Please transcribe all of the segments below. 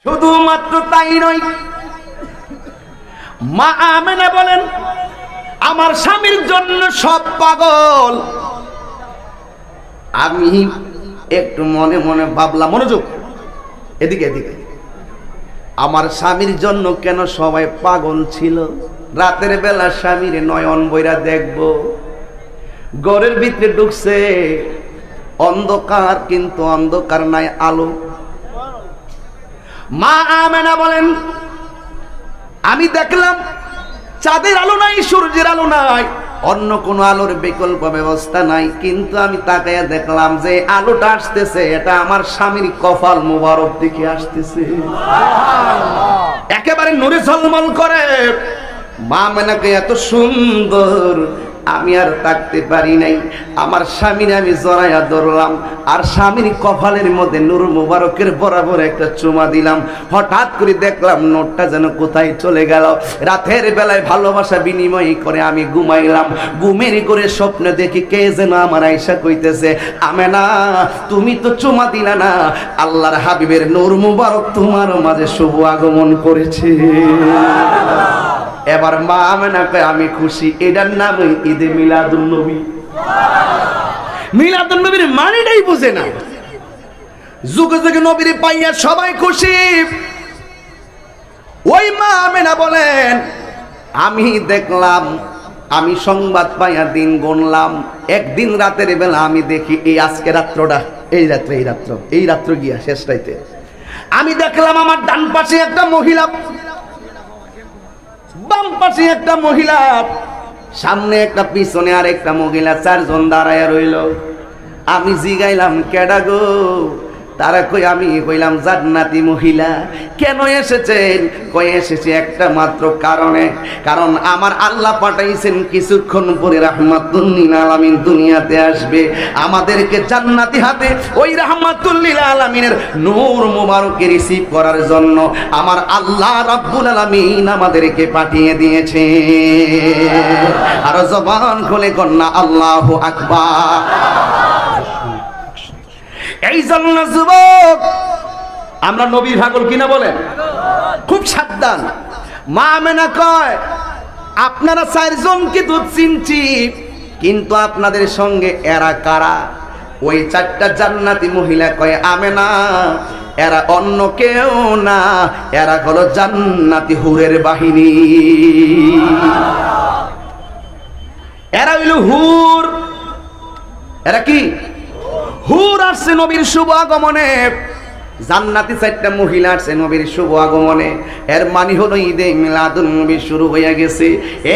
শুধুমাত্র তাই নয়, মা আমেনা বলেন আমার স্বামীর জন্য সব পাগল। আমি একটু মনে মনে ভাবলাম, মনোযোগ, এদিকে এদিকে, আমার স্বামীর জন্য কেন সবাই পাগল ছিল? রাতের বেলা স্বামীর নয়ন বইরা দেখবো, ঘরের ভিতরে ঢুকছে অন্ধকার, কিন্তু অন্ধকার নাই আলো। মা আমেনা বলেন আমি দেখলাম চাঁদের আলো নাই, সূর্যের আলো নাই, অন্য কোন আলোর বিকল্প ব্যবস্থা নাই, কিন্তু আমি তাকায়া দেখলাম যে আলোটা আসতেছে এটা আমার স্বামীর কপাল মোবারক দিকে আসতেছে, একেবারে নূরে ঝলমল করে। মা আমেনাকে এত সুন্দর আমি আর তাকতে পারি নাই, আমার স্বামীর আমি জড়াইয়া ধরলাম, আর স্বামীর কপালের মধ্যে নূর মুবারকের বরাবর একটা চুমা দিলাম। হঠাৎ করে দেখলাম নোটটা যেন কোথায় চলে গেল। রাতের বেলায় ভালোবাসা বিনিময় করে আমি ঘুমাইলাম, ঘুমের করে স্বপ্ন দেখি কে যেন আমার আয়েশা কইতেছে, আমেনা তুমি তো চুমা দিলা না, আল্লাহর হাবিবের নূর মুবারক তোমার মাঝে শুভ আগমন করেছে। এবার মা আমেনাকে আমি খুশি, এটার নাম ঈদে মিলাদুন নবী। মিলাদুন নবীর মানেটাই বুঝে না, যুগে যুগে নবীর পাইয়া সবাই খুশি। ওই মা আমেনা বলেন আমি দেখলাম, আমি সংবাদ পাইয়া দিন গণলাম, একদিন রাতের বেলা আমি দেখি এই আজকে রাত্রটা, এই রাত্র গিয়া শেষ রাইতে আমি দেখলাম আমার ডান পাশে একটা মহিলা, বাম পাশে একটা মহিলা, সামনে একটা, পিছনে আর একটা মহিলা, চারজন দাঁড়ায় রইল। আমি জিগাইলাম কেডা গো? তারা কই, আমি কইলাম জান্নাতি মহিলা। কেন এসেছেন? কই এসেছি একটা মাত্র কারণে, কারণ আমার আল্লাহ পাঠাইছেন কিছুক্ষণ পরে রাহমাতুল লিল আলামিন দুনিয়াতে আসবে, আমাদেরকে জান্নাতি হাতে ওই রাহমাতুল লিল আলামিনের নূর মুবারককে রিসিভ করার জন্য আমার আল্লাহ রাব্বুল আলামিন আমাদেরকে পাঠিয়ে দিয়েছে। আর জবান খুলে কন্যা আল্লাহু আকবার। এই জন্য যুবক আমরা নবীর পাগল কিনা বলেন, খুব সাবধান। মা আমেনা কয় আপনারা চারজনকে তো চিনছি, কিন্তু আপনাদের সঙ্গে এরা কারা? ওই চারটা জান্নাতি মহিলা কয় আমেনা এরা অন্য কেউ না, এরা হলো জান্নাতি হুরের বাহিনী, এরা হইল হুর। এরা কি? হুর আসছে নবীর শুভ আগমনে, জান্নাতি চারটা মহিলা আসছে নবীর শুভ আগমনে। এর মানে হলো ঈদে মিলাদুন নবী শুরু হয়ে গেছে।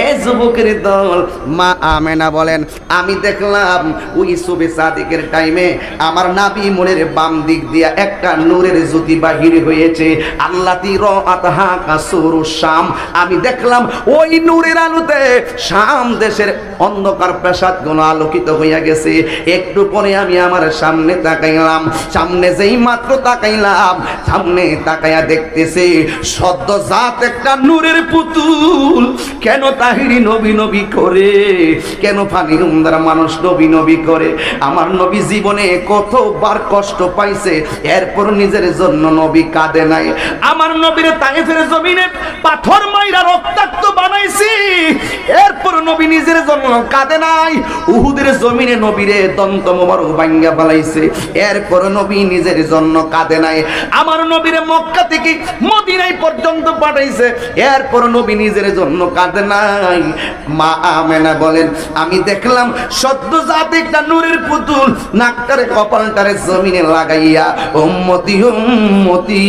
এ যুবকের দল, মা আমেনা বলেন আমি দেখলাম ওই সুবে সাদিকের টাইমে আমার নাবি মোড়ের বাম দিক দিয়া একটা নূরের জ্যোতি বাহির হয়েছে। আল্লাতি রাআতহা কাসুরুশ শাম, আমি দেখলাম ওই নূরের আলোতে শাম দেশের অন্ধকার প্রাসাদগুলো আলোকিত হইয়া গেছে। একটু পরে আমি আমার সামনে তাকাইলাম, সামনে যেই মাত্র তাকাইলাম, সামনে তাকাইয়া দেখতেছি সদ্যজাত একটা নূরের পুতুল। কেন তাহিরি নবী নবী করে, কেন ফানি উমদার মানুষ নবী নবী করে? আমার নবী জীবনে কতবার কষ্ট পাইছে, এরপর নিজের জন্য নবী কাঁদে নাই। আমার নবীর তায়েফের জমিনে পাথর মাইরা রক্তাক্ত বানাইছি, এরপর নবী নিজের জন্য কাঁদে নাই। উহুদের জমিনে নবীরে দন্ত মোবারক ভাঙ্গা ফেলাইছে, এরপর নবী নিজের জন্য কাঁদে নাই। আমার নবীরে মক্কা থেকে মদিনায় পর্যন্ত পাঠাইছে, এরপর নবী নিজের জন্য কাঁদে নাই। মা আমেনা বলেন আমি দেখলাম সদ্যজাত একটা নূরের পুতুল নাকটারে কপালটারে জমিনে লাগাইয়া উম্মতি উম্মতি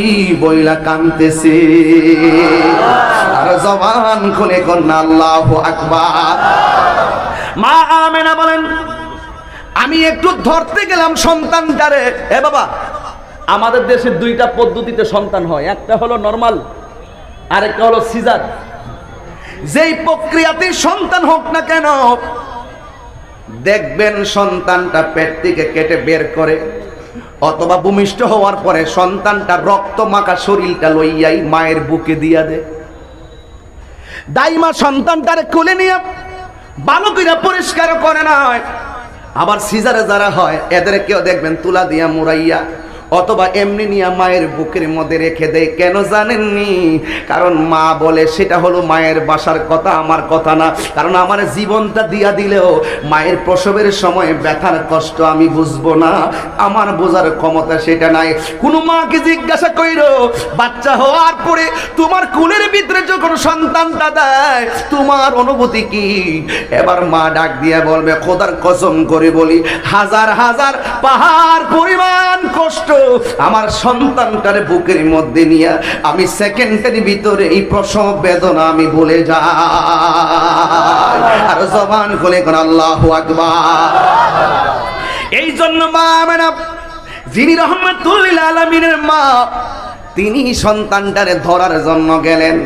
বইলা কাঁদতেছে। আর জবান খুলে কন্যা আল্লাহু আকবার। মা আমেনা বলেন আমি একটু ধরতে গেলাম সন্তানটারে। এ বাবা, আমাদের দেশে দুইটা পদ্ধতিতে সন্তান হয়, একটা হলো নরমাল, আরেকটা হলো সিজার। যেই প্রক্রিয়াতে সন্তান হোক না কেন, দেখবেন সন্তানটা পেট থেকে কেটে বের করে, অথবা ভূমিষ্ঠ হওয়ার পরে সন্তানটা রক্ত মাখা শরীরটা লইয়াই মায়ের বুকে দিয়া দেয়। দাইমা সন্তানটারে কোলে নিয়ে ভালো করে পরিষ্কার করে না। আবার সিজারে যারা হয় এদের কেউ দেখবেন তুলা দিয়া মুড়াইয়া অথবা এমনি নিয়ে মায়ের বুকের মধ্যে রেখে দেয়। কেন জানেননি? কারণ মা বলে সেটা হলো মায়ের বাসার কথা, আমার কথা না। কারণ আমার জীবনটা দিয়া দিলেও মায়ের প্রসবের সময় ব্যথার কষ্ট আমি বুঝবো না, আমার বোঝার ক্ষমতা সেটা নাই। কোনো মাকে জিজ্ঞাসা কইরো বাচ্চা হওয়ার পরে তোমার কোলের ভিতরে যখন সন্তানটা দেয় তোমার অনুভূতি কি? এবার মা ডাক দিয়ে বলবে, খোদার কসম করে বলি, হাজার হাজার পাহাড় পরিমাণ কষ্ট আমার সন্তানটার বুকের মধ্যে নিয়ে আমি সেকেন্ডের ভিতরে এই প্রসব বেদনা আমি ভুলে যাই। আর জবান খুলে কোন আল্লাহু আকবার। এই জন্য মা আমেনা যিনি রহমাতুল লিল আলামিনের মা, তিনি সন্তানটারে ধরার জন্য গেলেন।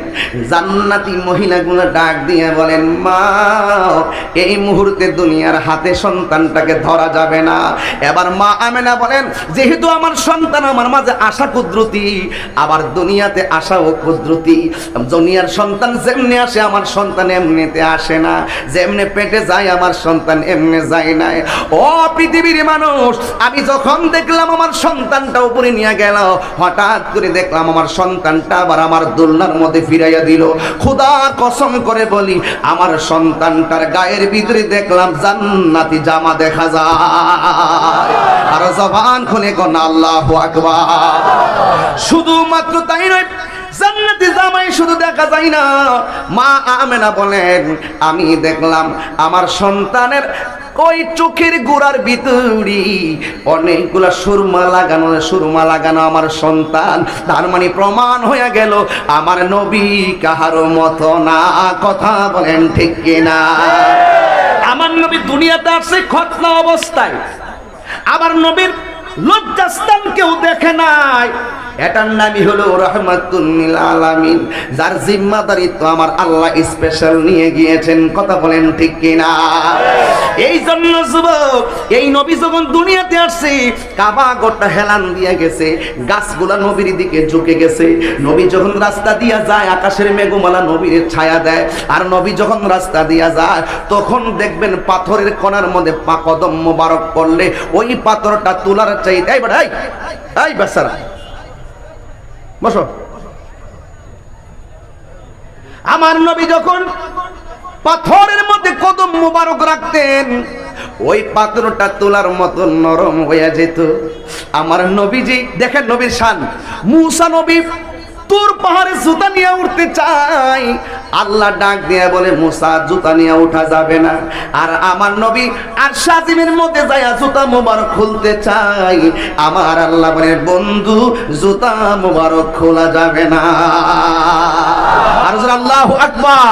জান্নাতি মহিলাগুলো ডাক দিয়ে বলেন, মা এই মুহূর্তে দুনিয়ার হাতে সন্তানটাকে ধরা যাবে না। এবার মা আমেনা বলেন, যেহেতু আমার সন্তান আমার মাঝে আসা কুদরতি, আবার দুনিয়াতে আসাও কুদরতি। দুনিয়ার সন্তান যেমনি আসে আমার সন্তান এমনিতে আসে না, যেমনি পেটে যায় আমার সন্তান এমনি যায় না। ও পৃথিবীর মানুষ, আমি যখন দেখলাম আমার সন্তানটা উপরে নিয়ে গেল, হঠাৎ করে দেখলাম আমার সন্তানটা আবার আমার দোলনার মধ্যে ফিরাইয়া দিল। খোদার কসম করে বলি, আমার সন্তানটার গায়ের ভিতরে দেখলাম জান্নাতি জামা দেখা যায়। আর জবান খুলে কোন আল্লাহু আকবার। শুধুমাত্র তাই নয়, জান্নাতি জামাই শুধু দেখা যায় না। মা আমেনা বলেন, আমি দেখলাম আমার সন্তানের ওই চোখের গোড়ার ভিতরে অনেকগুলা সুরমা লাগানো আমার সন্তান। তার মানে প্রমাণ হয়ে গেল আমার নবী কাহারো মতো না। কথা বলেন ঠিক কিনা? আমার নবী দুনিয়াতে আসছে খতনা অবস্থায়, আমার নবীর লজ্জাস্থান কেউ দেখে নাই। এটার নামই হলো রহমাতুল লিল আলামিন, যার জিম্মাদারিত্ব আমার আল্লাহ স্পেশাল নিয়ে গিয়েছেন। কথা বলেন ঠিক কিনা? এই জন্য যুবক, এই নবী যখন দুনিয়াতে আসছে কাবা গোটা হেলান দিয়ে গেছে, গাছগুলা নবীর দিকে ঝুঁকে গেছে। নবী যখন রাস্তা দিয়া যায় আকাশের মেঘমালা নবীর ছায়া দেয়। আর নবী যখন রাস্তা দিয়া যায় তখন দেখবেন পাথরের কোণার মধ্যে পা কদম মোবারক করলে ওই পাথরটা তোলার চাইতে এই বেচারা বসো। আমার নবী যখন পাথরের মধ্যে কদম মোবারক রাখতেন ওই পাথরটা তোলার মতো নরম হয়ে যেত। আমার নবীজি দেখেন নবীর শান। মুসা নবী তুর পাহাড়ে জুতা নিয়ে উঠতে চাই, আল্লাহ ডাক দিয়ে বলে, মুসা জুতা নিয়ে উঠা যাবে না। আর আমার নবী আর সাজিমের মধ্যে যায় জুতা মোবারক খুলতে চাই, আমার আল্লাহ বলে, বন্ধু জুতা মোবারক খোলা যাবে না। আর আল্লাহু আকবার।